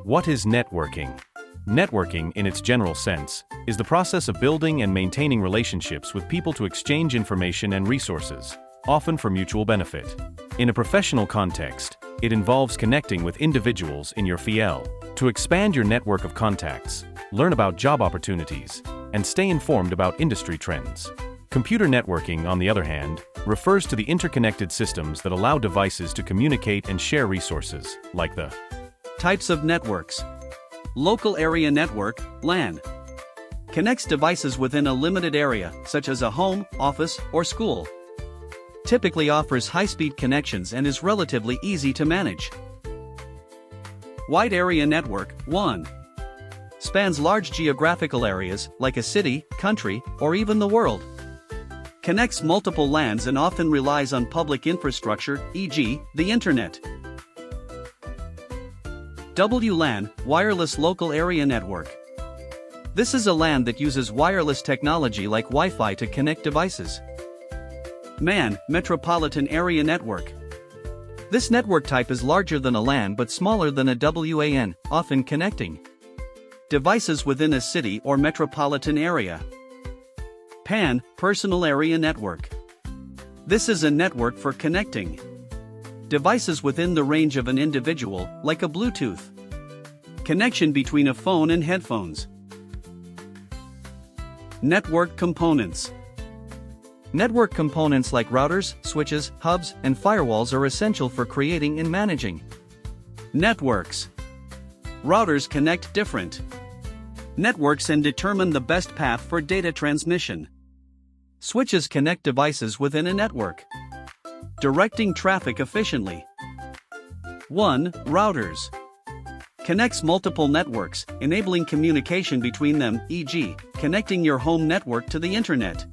What is networking? Networking, in its general sense, is the process of building and maintaining relationships with people to exchange information and resources, often for mutual benefit. In a professional context, it involves connecting with individuals in your field to expand your network of contacts, learn about job opportunities, and stay informed about industry trends. Computer networking, on the other hand, refers to the interconnected systems that allow devices to communicate and share resources, like the types of networks. Local area network, LAN. Connects devices within a limited area, such as a home, office, or school. Typically offers high-speed connections and is relatively easy to manage. Wide area network, WAN. Spans large geographical areas, like a city, country, or even the world. Connects multiple LANs and often relies on public infrastructure, e.g., the Internet. WLAN, Wireless Local Area Network. This is a LAN that uses wireless technology like Wi-Fi to connect devices. MAN, Metropolitan Area Network. This network type is larger than a LAN but smaller than a WAN, often connecting devices within a city or metropolitan area. PAN, Personal Area Network. This is a network for connecting devices within the range of an individual, like a Bluetooth connection between a phone and headphones. Network components. Network components like routers, switches, hubs, and firewalls are essential for creating and managing networks. Routers connect different networks and determine the best path for data transmission. Switches connect devices within a network, directing traffic efficiently. 1. Routers. Connects multiple networks, enabling communication between them, e.g., connecting your home network to the Internet.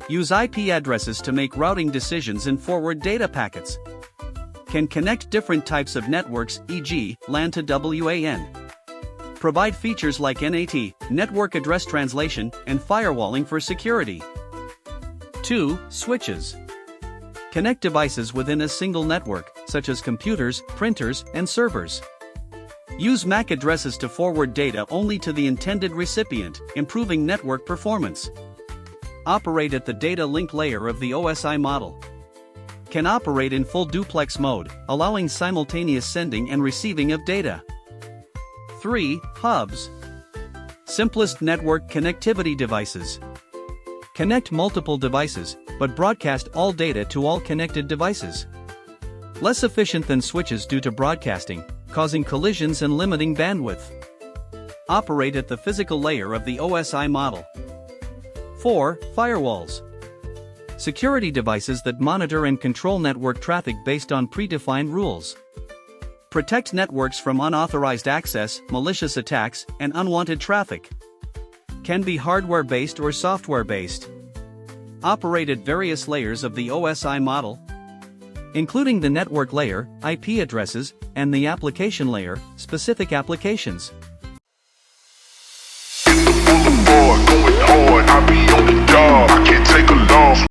Use IP addresses to make routing decisions and forward data packets. Can connect different types of networks, e.g., LAN to WAN. Provide features like NAT, network address translation, and firewalling for security. 2. Switches. Connect devices within a single network, such as computers, printers, and servers. Use MAC addresses to forward data only to the intended recipient, improving network performance. Operate at the data link layer of the OSI model. Can operate in full duplex mode, allowing simultaneous sending and receiving of data. 3. Hubs. Simplest network connectivity devices. Connect multiple devices, but broadcast all data to all connected devices. Less efficient than switches due to broadcasting, causing collisions and limiting bandwidth. Operate at the physical layer of the OSI model. 4. Firewalls. Security devices that monitor and control network traffic based on predefined rules. Protect networks from unauthorized access, malicious attacks, and unwanted traffic. Can be hardware-based or software-based. Operate at various layers of the OSI model, including the network layer, IP addresses, and the application layer, specific applications. Going hard, I be on the job, I can't take a loss.